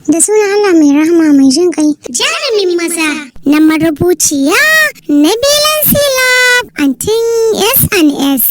Da sunan Allah mai rahama mai jin kai. Jarumin maza na marubuciya Nabilan Silab Antin S&S.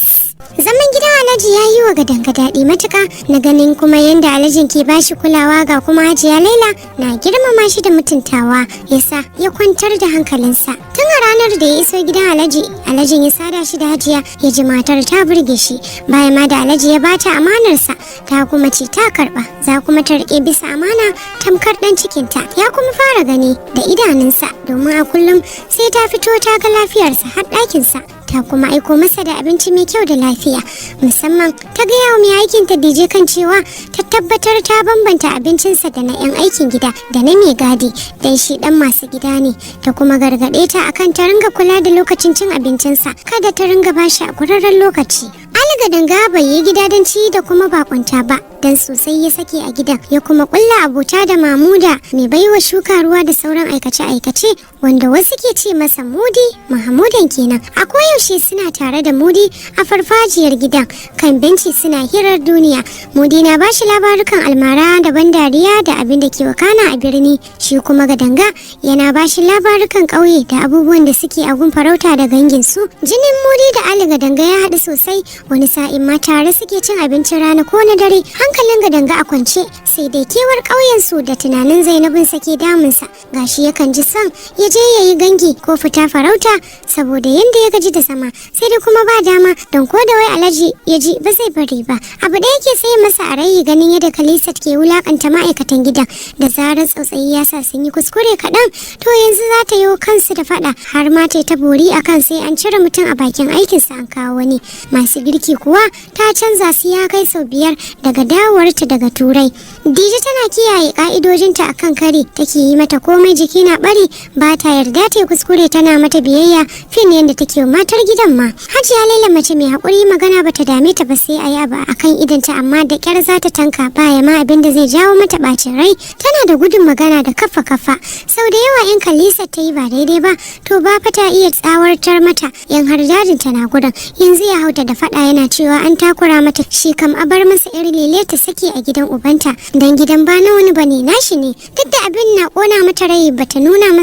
Zaman gidan Alhaji ya yi wa Gadanga daɗi matuƙa na ganin kuma yadda Alhajin ke bashi kulawa ga kuma Hajiya Laila na girmama shi da mutuntawa yasa ya kwantar da hankalinsa. Tun a ranar da ya iso gidan Alhajin ya sada shi da Hajiya ya ji matar ta burge shi bayan ma da Alhaji ya bata amanarsa ta kuma ce ta karɓa za kuma ta riƙe bisa amana tamkar ɗan cikinta ya kuma fara gani da idanunsa domin a kullum sai ta fito ta ga lafiyarsa har ɗakinsa. Ta kuma aiko masa da abinci mai kyau da lafiya musamman ta gaya wa mai aikin ta dije kan cewa ta tabbatar ta bambanta abincinsa da na 'yan aikin gida da na mai gadi dan shi dan masu gida ne ta kuma gargaɗe ta akan ta ringa kula da lokacin cin abincinsa kada ta ringa bashi a kurarren lokaci. Gadanga bai yi gidadanci da kuma bakunta ba dan sosai ya sake a gidan ya kuma kulla abota da Mamuda mai baiwa shuka ruwa da sauran aikace-aikace wanda wasu ke ce masa Mudi Mahamudan kenan. A koyaushe suna tare da Mudi a farfajiyar gidan kan benci suna hirar duniya. Mudi na bashi labarukan almara da ban dariya da abin da ke wakana a birni, shi kuma Gadanga yana bashi labarukan ƙauye da abubuwan da suke a gun farauta da gangin su. Jinin Mudi da Ali Gadanga ya haɗu sosai wani sa'in ma tare suke cin abincin rana ko na dare. Hankalin Gadanga a kwance sai dai kewar ƙauyen su da tunanin Zainabin sake damunsa gashi yakan ji son ya je yayi gangi ko fita farauta saboda yanda ya gaji da sama sai dai kuma ba dama don ko da wai Alhaji ya ji ba zai bari ba. Abu da yake sai masa a rai ganin yadda Khalisat ke wulakanta ma'aikatan gidan da zarar tsautsayi ya sa sun yi kuskure kaɗan to yanzu za ta yi kansu da faɗa har ma ta bori akan sai an cire mutum a bakin aikinsa an kawo wani. Masu girki kuwa ta canza su ya kai sau 5 daga dawowarta daga Turai. Dije tana kiyaye ka'idojinta akan kare take yi mata komai jiki na bari ba ta yarda ta kuskure tana mata biyayya fin yadda take matar gidan ma. Hajiya Laila mace mai hakuri magana bata dame ta ba sai a yaba akan idanta amma da kyar za ta tanka baya ma abin da zai jawo mata bacin rai. Tana da gudun magana da kafa sau da yawa in Khalisat ta yi ba daidai ba to ba fa ta iya tsawartar mata yan har dajin tana gudan yanzu ya hauta da fada yana cewa an takura mata shi kam a bar masa yar lele ta sake a gidan ubanta dan gidan ba na wani bane nashi ne duk da abin na kona mata rai bata nuna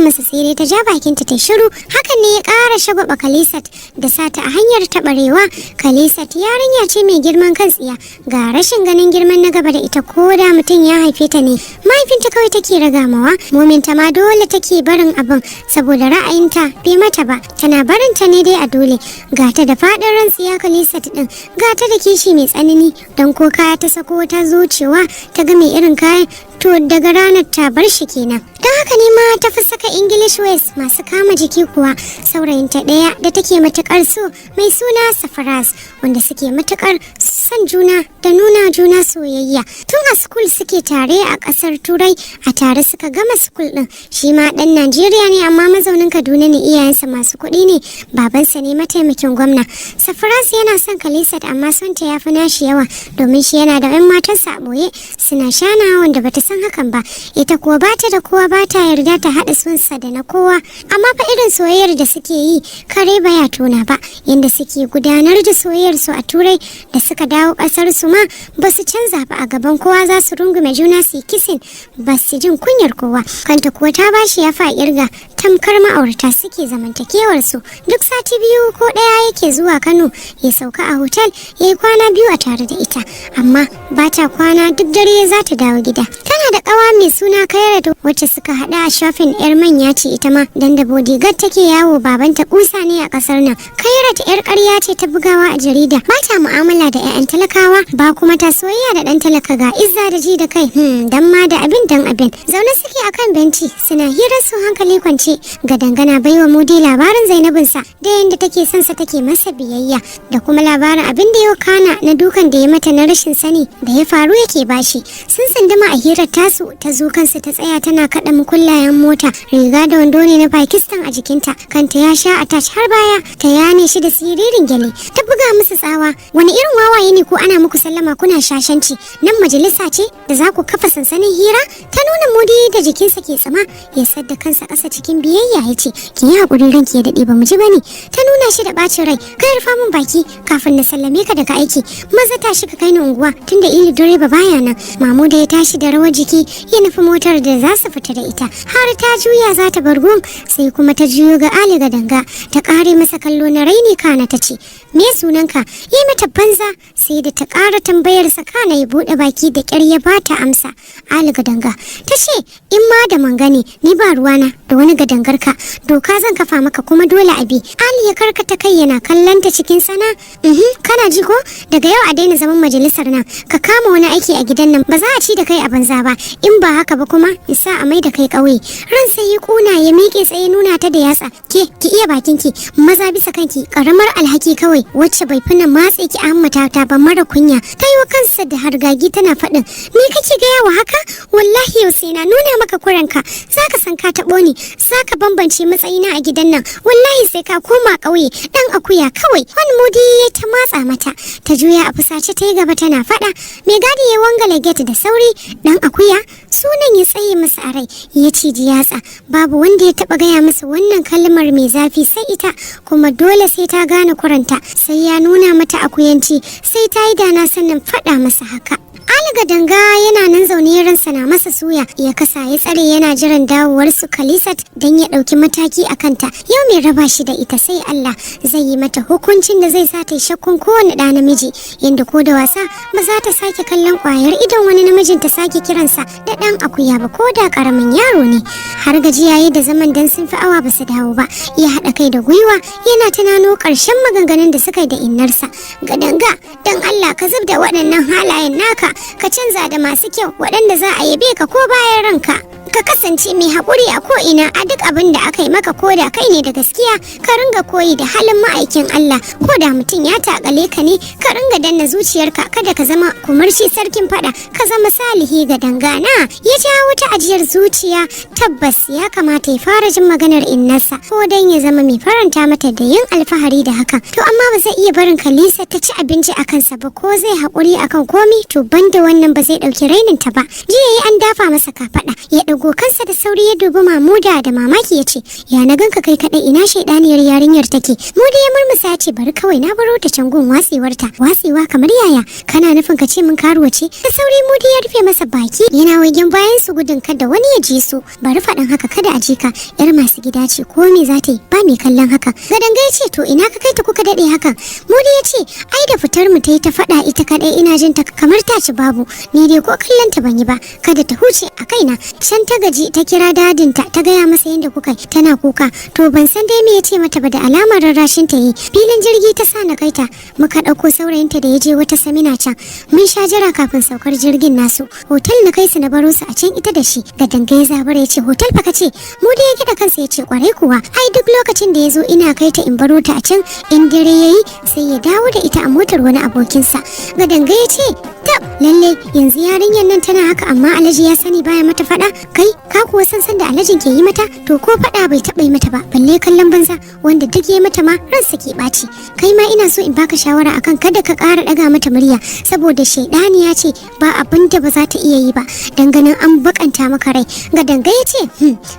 masa sai dai ta ja bakinta ta shiru. Hakan ne ya ƙara shagwaba Khalisat da sata a hanyar taɓarewa. Khalisat yarinya ce mai girman kan tsiya ga rashin ganin girman na gaba da ita ko da mutum ya haife ta ne mahaifinta kawai take ragamawa. Mominta ma dole take barin abin saboda ra'ayinta bai mata ba tana barin ta ne dai a dole. Gata da faɗin ran tsiya Khalisat din gata da kishi mai tsanani don ko kaya ta sako ta zuciwa ta ga mai irin kayan to daga ranar ta bar shi kenan. Don haka ne ma ta fi saka English West masu kama jiki kuwa saurayinta ɗaya da take matuƙar so mai suna Safaras wanda suke matuƙar son juna da nuna juna soyayya. Tun a school suke tare a ƙasar Turai a tare suka gama school ɗin. Shi ma ɗan Najeriya ne amma mazaunin Kaduna ne iyayensa masu kuɗi ne babansa ne mataimakin gwamna. Safaras yana son Khalisat amma son ta yafi nashi yawa domin shi yana da 'yan matarsa a ɓoye suna shana wanda bata san hakan ba. Ita kuwa bata da kowa bata yarda ta haɗa sunsa da na kowa amma fa irin soyayyar da suke yi kare baya tona ba yanda suke gudanar da soyayyar su a Turai da suka dawo ƙasar su ma ba su canza ba a gaban kowa za su rungume juna su yi kisin ba su jin kunyar kowa. Kanta kuwa ta bashi ya fa kirga tamkar ma'aurata suke zamantakewar su duk sati 2 ko 1 yake zuwa Kano ya sauka a hotel ya yi kwana 2 a tare da ita amma ba ta kwana duk dare za ta dawo gida. Tana da ƙawa mai suna Kairat wacce suka haɗa a shafin yar manya ce ita ma dan da bodyguard take yawo babanta kusa ne a ƙasar nan. Kairat yar ƙarya ce ta bugawa a jarida ba ta mu'amala da 'ya'yan talakawa ba kuma ta soyayya da ɗan talaka ga izza da ji da kai dan ma da abin zaune suke akan benci suna hirar su hankali kwance ga dangana baiwa Mudi labarin Zainabinsa da yanda take son sa take masa biyayya da kuma labarin abin da ya kana na dukan da ya mata na rashin sani da ya faru yake bashi. Sun tsunduma a hirar tasu su ta zo kansa ta tsaya tana kaɗa mukullayen mota. Riga da wando ne na Pakistan a jikinta, kanta ya sha attach har baya, ta yane shi da siririn gyale. Ta buga musu tsawa, wani irin wawaye ne ko ana muku sallama kuna shashanci? Nan majalisa ce da za ku kafa sansanin hira? Ta nuna Mudi da jikinsa ke tsama, ya sadda kansa ƙasa cikin biyayya ya ce, ki yi haƙuri ranki ya daɗe ba mu ji bane. Ta nuna shi da ɓacin rai, kai rufa min baki kafin na sallame ka daga aiki. Maza tashi ka kai ni unguwa tunda Ili direba baya nan. Mamuda ya tashi da rawar jiki ya nufi motar da za su fita da ita. Har ta juya za ta bar gun sai kuma ta juyo ga Ali Gadanga ta ƙare masa kallo na raini kana ta ce, me sunanka? Yi mata banza sai da ta ƙara tambayarsa kana ya buɗe baki da ƙyar ya ba ta amsa. Ali Gadanga ta ce, in ma da mangane ni ba ruwana da wani gadangarka, doka zan kafa maka kuma dole abi. Ali ya karkata kai yana kallanta cikin sana. Kana ji ko? Daga yau a daina zaman majalisar nan, ka kama wani aiki a gidan nan, ba za a ci da kai a banza ba, in ba haka ba kuma isa a mai da kai ƙauye. Ran sai ya kuna ya miƙe tsaye nuna ta da yatsa. Ki iya bakinki, maza bisa kanki, karamar alhaki kawai wacce bai fina matse ki ammata ta ba mara kunya. Ta yi wa kansa da hargagi tana faɗin, ni kake gaya wa haka? Wallahi yau sai na nuna maka kuranka, zaka san ka taɓo ni, zaka bambance matsayina a gidan nan, wallahi sai ka koma ƙauye, dan akuya kawai. Wani Mudi ya ta matsa mata, ta juya a fusace ta yi gaba tana faɗa. Mai gadi ya wangale gate da sauri, dan akuya sunan ya tsaye masa a rai, ya ciji yatsa. Babu wanda ya taɓa gaya masa wannan kalmar mai zafi sai ita, kuma dole sai ta gane kuranta, sai ya nuna mata akuyanci, sai ta yi dana sannan faɗa masa haka. Ali Gadanga yana nan zaune ransa na masa suya, ya kasa ya tsare yana jiran dawowar su Khalisat don ya ɗauki mataki a kanta. Yau mai raba shi da ita sai Allah zai yi mata hukuncin da zai sa ta yi shakkun kowane ɗa namiji, yadda ko da wasa ba za ta sake kallon ƙwayar idon wani namijin ta sake kiransa da ɗan akuya ba ko da ƙaramin yaro ne. Har gajiya yi da zaman dan sun fi awa ba su dawo ba, ya haɗa kai da gwiwa yana tunano ƙarshen maganganun da suka yi da innarsa. Gadanga dan Allah ka zub da waɗannan halayen naka, ka canza da masu kyau waɗanda za a yabe ka ko bayan ranka. Ka kasance mai haƙuri a ko'ina a duk abin da aka yi maka, ko da kai ne da gaskiya ka ringa koyi da halin ma'aikin Allah. Ko da mutum ya taƙale ka ne, ka ringa danna zuciyarka, kada ka zama kumarshi sarkin faɗa, ka zama salihi ga dangana. Ya jawo ta ajiyar zuciya, tabbas ya kamata ya fara jin maganar innarsa ko dan ya zama mai faranta mata da yin alfahari da haka. To amma ba zai iya barin Kalisa ta ci abinci a kansa ba, ko zai haƙuri akan komi, to banda wannan ba zai ɗauki rainin ta ba. Jiya yi an dafa masa kafaɗa, ya ɗago kansa da sauri ya dubi Mamuda da mamaki ya ce, ya na ganka kai kaɗai, ina shaidaniyar yarinyar take? Mudi ya murmusa ya ce, bari kawai na baro ta can gun watsewarta. Watsewa kamar yaya? Kana nufin ka ce min karuwa ce? Da sauri Mudi ya rufe masa baki yana wagen bayan su gudun kada wani ya ji su. Bari faɗin haka kada a ji ka, yar masu gida ce ko me za ta yi ba mai kallon haka. Gadanga ya ce, to ina ka kai ta kuka daɗe hakan? Mudi ya ce, ai da fitar mu ta yi ta faɗa ita kaɗai, ina jin ta kamar ta ci babu, ni dai ko kallon ta ban yi ba, kada ta huce a kaina. Shan ta gaji ta kira dadinta ta gaya masa yadda kuka yi, tana kuka. To ban san dai me ya ce mata ba, da alamar rarrashin ta yi. Filin jirgi ta sa na kaita, muka ɗauko saurayinta da ya je wata samina can. Mun sha jira kafin saukar jirgin nasu, hotel na kai su na baro su a can ita da shi. Gadanga ya zabara ya ce, hotel fa kace? Mu da ya gida kansa ya ce, kwarai kuwa, ai duk lokacin da ya zo ina kai ta in baro ta a can, in dare yayi sai ya dawo da ita a motar wani abokinsa. Gadanga ya ce, tab lalle yanzu yarinyar nan tana haka, amma Alhaji ya sani baya mata faɗa. Kai ka kuwa san da Alhajin ke yi mata? To ko faɗa bai taɓa yi mata ba, balle kallon banza wanda duk ya mata ma ransa ke ɓaci. Kai ma ina so in baka shawara akan kada ka ƙara ɗaga mata murya, saboda shaidaniya ce ba abin da ba za ta iya yi ba, ganin an bakanta maka rai. Gadanga ya ce,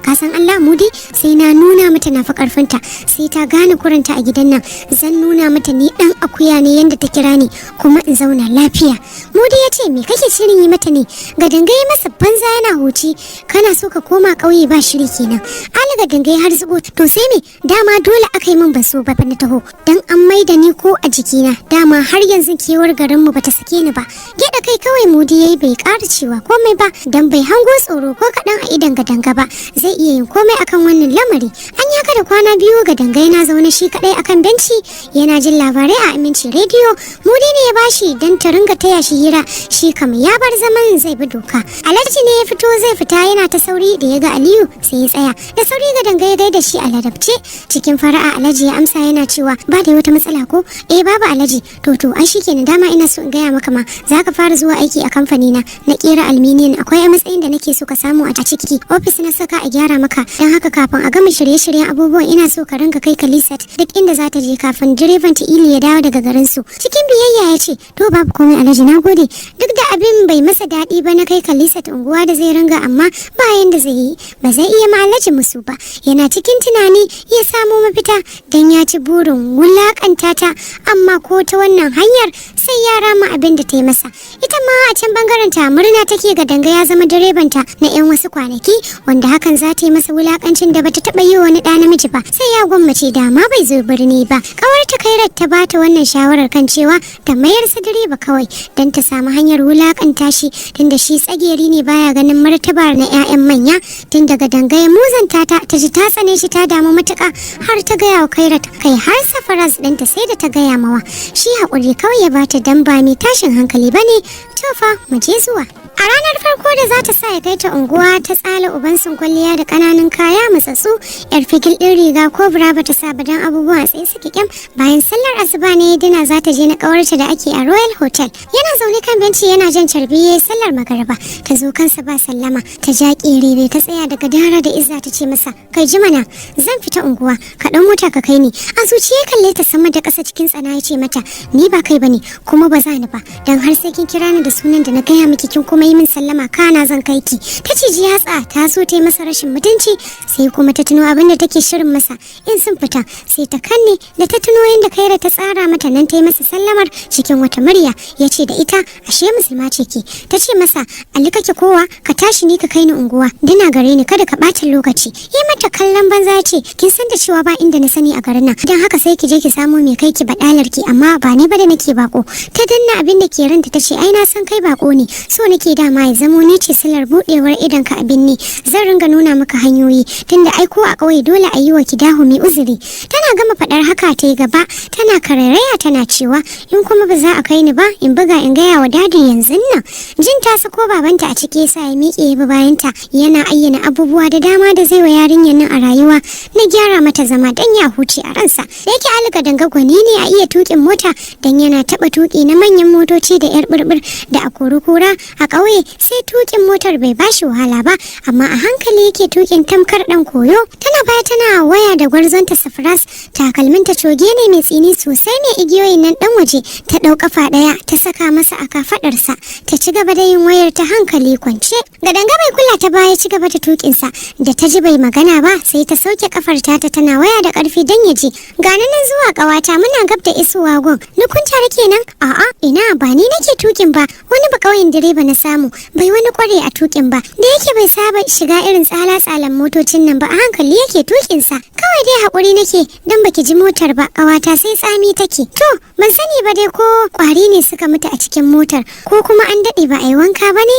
ka san Allah Mudi, sai na nuna mata na fi ƙarfinta, sai ta gane kuranta a gidan nan, zan nuna mata ni ɗan akuya ne yanda ta kira ni, kuma in zauna lafiya. Mudi ya ce, me kake shirin yi mata ne? Gadanga ya masa banza yana huci, kana so ka koma ƙauye ba shiri kenan. Ali Gadanga ya har zubo, to sai me, dama dole aka yi min ban so ba na taho, dan an maida ni ko a jikina, dama har yanzu kewar garinmu bata sake ni ba. Gyaɗa kai kawai Mudi yayi, bai ƙara cewa komai ba, dan bai hango tsoro ko kaɗan a idan Gadanga ba, zai iya yin komai akan wannan lamari. An yaka da kwana biyu Gadanga yana zaune shi kaɗai akan benci yana jin labarai a Aminci rediyo. Mudi ne ya bashi dan ta ringa taya shi hira, shi kam ya bar zaman zai bi doka. Alhaji ne ya fito zai fita yana ta sauri da ya ga Aliyu sai ya tsaya. Da sauri ga danga ya gaida shi a ladabce. Cikin fara'a Alhaji ya amsa yana cewa ba da wata matsala ko? Eh babu Alhaji. To ai shikenan dama ina so in gaya maka ma zaka fara zuwa aiki a kamfani na kera aluminium akwai a matsayin da nake so ka samu a ciki. Office na saka a gyara maka. Dan haka kafin a gama shirye-shiryen abubuwan ina so ka ringa kai Kalisat duk inda za ta je kafin direban ta Ili ya dawo daga garin su. Cikin biyayya ya ce to babu komai Alhaji nagode. Duk da abin bai masa daɗi ba na kai Kalisat unguwa da zai ringa amma bayan da zai yi ba zai iya ma Alhaji musu ba. Yana cikin tunani ya samo mafita dan ya ci burin wulakanta ta amma ko ta wannan hanyar sai ya rama abin da ta yi masa. Ita ma a can bangaren ta murna take ga danga ya zama direban ta na 'yan wasu kwanaki wanda hakan za ta yi masa wulakancin da bata taba yi wani ɗa namiji ba sai ya gwammace dama bai zo birni ba. Kawar ta Kairat ta bata wannan shawarar kan cewa ta mayar sa direba kawai dan ta samu hanyar wulakanta shi tunda shi tsageri ne baya ganin martabar na 'ya'yan manya tun daga danga ya muzanta ta ji ta tsane shi ta damu matuka har ta gaya wa Kairat kai har Safaras ɗinta sai da ta gaya mawa shi haƙuri kawai ya bata dan ba mai tashin hankali bane. Tofa mu je zuwa. A ranar farko da za ta sa ya kai ta unguwa ta tsala uban sun kwalliya da ƙananan kaya matsatsu yar fikil ɗin riga ko bra ba ta saba don abubuwa sai suke kyam. Bayan sallar asuba ne dina za ta je na ƙawarta da ake a Royal Hotel. Yana zaune kan benci yana jan carbi yayi sallar magariba ta zo kansa ba sallama ta ja ƙirebe ta tsaya daga dara da izza ta ce masa kai ji mana zan fita unguwa ka ɗan mota ka kai ni. A zuciya kalle ta sama da ƙasa cikin tsana ya ce mata ni ba kai bane kuma ba za ni ba dan har sai kin kira ni da sunan da na gaya miki kin kuma yi min sallama kana zan kai ki. Ta ce ji yatsa ta so ta yi masa rashin mutunci sai kuma ta tuno abin da take shirin masa in sun fita sai ta kanne da ta tuno yadda Kaira ta tsara mata nan ta yi masa sallamar cikin wata murya ya ce da ita ashe musulma ce ki. Ta ce masa Ali kake kowa ka tashi ni ka kai ni unguwa dina gare ni kada ka ɓata lokaci. Yi mata kallon banza ya ce kin san da cewa ba inda na sani a garin nan dan haka sai ki je ki samo mai kai ki badalar ki amma ba ni ba da nake bako. Ta danna abin da ke ranta ta ce ai na san kai bako ne so nake dama ya zamo ne ce silar budewar idan ka abin ne zan ringa nuna maka hanyoyi tunda ai ko a kauye dole a yi wa kidahu mai uzuri. Tana gama fadar haka ta yi gaba tana karairaya tana cewa in kuma ba za a kai ni ba in buga in gaya wa dadin yanzu nan. Jin ta sako babanta a ciki yasa ya miƙe ya bi bayanta yana ayyana abubuwa da dama da zai wa yarinyar nan a rayuwa na gyara mata zama dan ya huce a ransa. Da yake alga danga gwani ne a iya tukin mota dan yana taba tuki na manyan motoci da yar burbur da a kura a ƙauye sai tukin motar bai bashi wahala ba amma a hankali yake tukin tamkar dan koyo. Tana baya tana waya da gwarzonta Safaras takalminta coge ne mai tsini sosai mai igiyoyin nan dan waje ta dau kafa daya ta saka masa a kafadarsa ta ci gaba da yin wayar ta hankali kwance. Da danga bai kula ta baya ci gaba da tukin sa da ta ji bai magana ba sai ta sauke kafar ta tana waya da karfi dan ya ji gani nan zuwa kawata muna gab da isowa gon ni kun tare kenan a'a ina ba ni nake tukin ba wani ba kauyen direba na samu bai wani kware a tukin ba da yake bai saba shiga irin tsala-tsalan motocin nan ba a hankali yake tukin sa kawai dai hakuri nake dan baki ji motar ba kawata sai tsami take. To ban sani ba dai ko kwari ne suka mutu a cikin motar ko kuma an dade ba a yi wanka ba ne.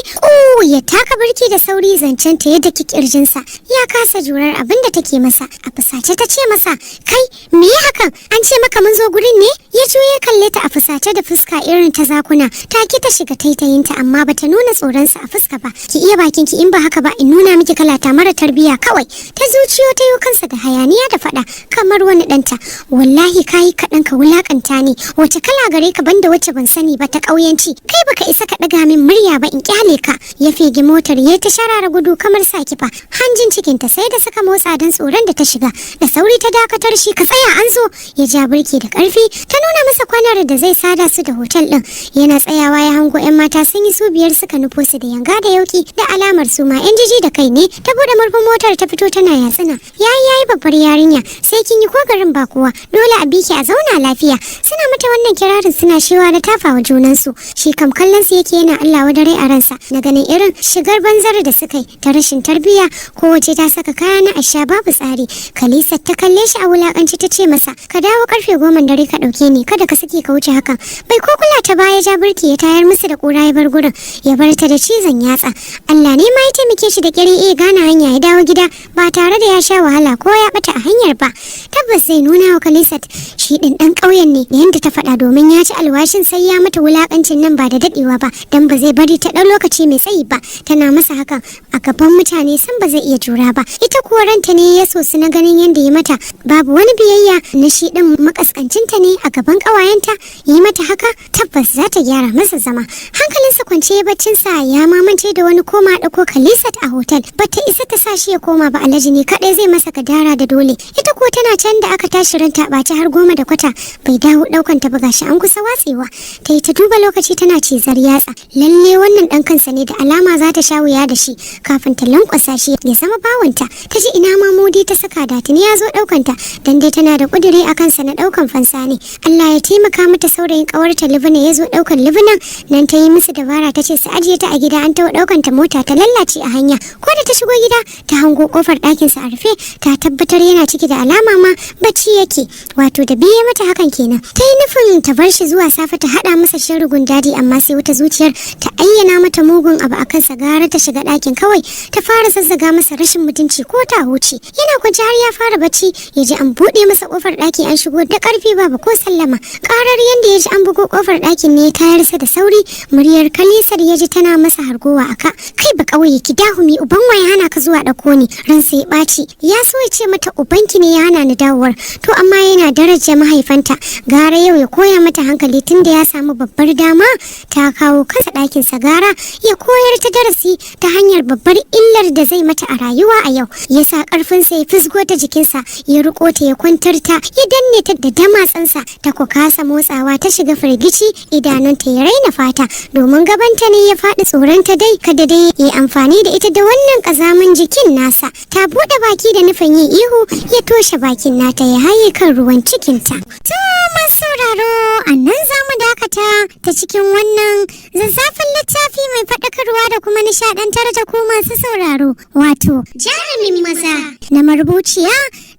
Ya taka birki da sauri zancen ta yadda kirjin sa ya kasa jurar abin da take masa a fusace ta ce masa kai me hakan an ce maka mun zo gurin ne. Ya juye kalle ta a fusace da fuska irin ta zakuna take ta shiga taitayinta amma bata nuna tsoron sa a fuska ba. Ki iya bakin ki in ba haka ba in nuna miki kalata mara tarbiya kawai. Ta zuciyo ta yi kansa da hayaniya da fada kamar wani danta wallahi kai kadan ka wulakanta ni wace kala gare ka banda wacce ban sani ba ta kauyanci kai baka isa ka daga min murya ba in kyale ka. Ya fege motar ya ta sharara gudu kamar sakifa hanjin cikin ta sai da suka motsa dan tsoron da ta shiga da sauri ta dakatar shi ka tsaya an zo. Ya ja birki da karfi ta nuna masa kwanar da zai sada su da hotel din yana tsayawa ya hango yan mata sun yi su biyar suka nufo su da yanga da yauki da alamar su ma yan jiji da kai ne. Ta bude murfin motar ta fito tana yatsuna yayi babbar yarinya sai kin yi ko garin ba kowa dole a biki a zauna lafiya. Suna mata wannan kirarin suna shewa da tafawa junan su shi kam kallon su yake yana Allah wa dare a ransa na ganin irin shigar banzar da suka yi ta rashin tarbiyya kowace ta saka kaya na asha babu tsari. Kalisa ta kalle shi a wulakanci ta ce masa ka dawo karfe 10 dare ka dauke ni kada ka sake ka wuce hakan. Bai ko kula ta baya ja birki ya tayar musu da kura ya bar gurin ya bar ta da cizon yatsa Allah ne ma ya taimake shi da kirin iya gane hanya ya dawo gida ba tare da ya sha wahala ko ya bata a hanyar ba. Tabbas zai nuna wa Khalisat shi din dan ƙauyen ne yanda ta faɗa, domin ya ci alwashin sai ya mata wulakancin nan ba da dadewa ba, dan ba zai bari ta ɗan lokaci mai tsayi ba tana masa hakan a gaban mutane, san ba zai iya jura ba. Ita kuwa ranta ne ya so su na ganin yanda ya mata babu wani biyayya na shi din makaskancinta ne a gaban ƙawayenta, yi mata haka tabbas za ta gyara masa zama. Hankalinsa kwance baccinsa ya mamance da wani koma ɗauko Khalisat a hotel, bata isa ta sa shi ya koma ba, Alhaji ne kaɗai zai masa gadara da dole. Ita ko tana can da aka tashi ranta ɓaci har 10:15 bai dawo ɗaukan ta ba, gashi an kusa watsewa. Ta yi ta duba lokaci tana cizar yatsa, lalle wannan ɗan kansa ne da alama za ta sha wuya da shi kafin ta lankwasa shi ya zama bawanta. Ta ji ina ma Mudi ta saka da tuni ya zo ɗaukan ta, dan dai tana da ƙuduri a kansa na ɗaukan fansa ne. Allah ya taimaka mata, saurayin ƙawarta Libina ya zo ɗaukan Libinan nan, ta yi musu dabara ta ce su ajiye ta a gida, an taɓa ɗaukan ta mota ta lallace a hanya. Ko da ta shigo gida ta hango kofar ɗakinsa a rufe, ta tabbatar yana ciki da alama ma bacci yake, wato da biye mata hakan kenan. Ta yi nufin ta bar shi zuwa safe ta haɗa masa sharrugun dadi, amma sai wata zuciyar ta ayyana mata mugun abu a kansa, gara ta shiga ɗakin kawai ta fara zazzaga masa rashin mutunci ko ta huce. Yana kwance har ya fara bacci ya ji an buɗe masa kofar ɗaki, an shigo da ƙarfi babu ko sallama. Ƙarar yanda ya ji an bugo kofar ɗakin ne ya tayarsa da sauri, muryar Khalisat ya ji tana masa hargowa aka. Kai ba ƙauye ki dahumi, uban waya hana ka zuwa ɗauko ni. Ransa ya ɓaci, ya so ya ce mata ubanki ne ya hana ni dawowar, to amma yana daraja mahaifanta, gara yau ya koya mata hankali tunda ya samu babbar dama ta kawo kansa ɗakinsa, gara ya koyar ta darasi ta hanyar babbar illar da zai mata a rayuwa a yau. Ya sa ƙarfinsa ya fisgo ta jikinsa, ya riƙo ta ya kwantar ta, ya danne ta da damatsansa, ta ku kasa motsawa, ta shiga firgici, idanunta ya raina fata domin gabanta ne ya faɗi, tsoronta dai kada dai ya amfani da ita da wannan ƙazamin jikin nasa. Ta buɗe baki da nufin yin ihu, ya toshe bakin nata ya haye kan ruwan cikinta. To masu sauraro, a nan za mu dakata ta cikin wannan zazzafin littafi mai faɗakarwa da kuma nishaɗantar da ku masu sauraro, wato jarumin maza na marubuciya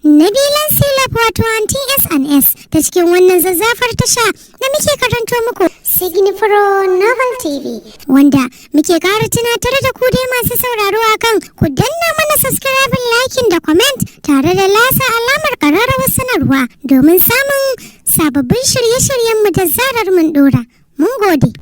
Nabilan Silaf, wato Aunty S&S, ta cikin wannan zazzafar tasha da muke karanto muku Signifro Novel TV, wanda muke ƙara tunatar da ku dai masu sauraro akan ku danna mana subscribe, liking da comment tare da lasa alamar ƙararrawar sanarwa domin samun sababbin shirye-shiryenmu da zarar mun ɗora. Mun gode.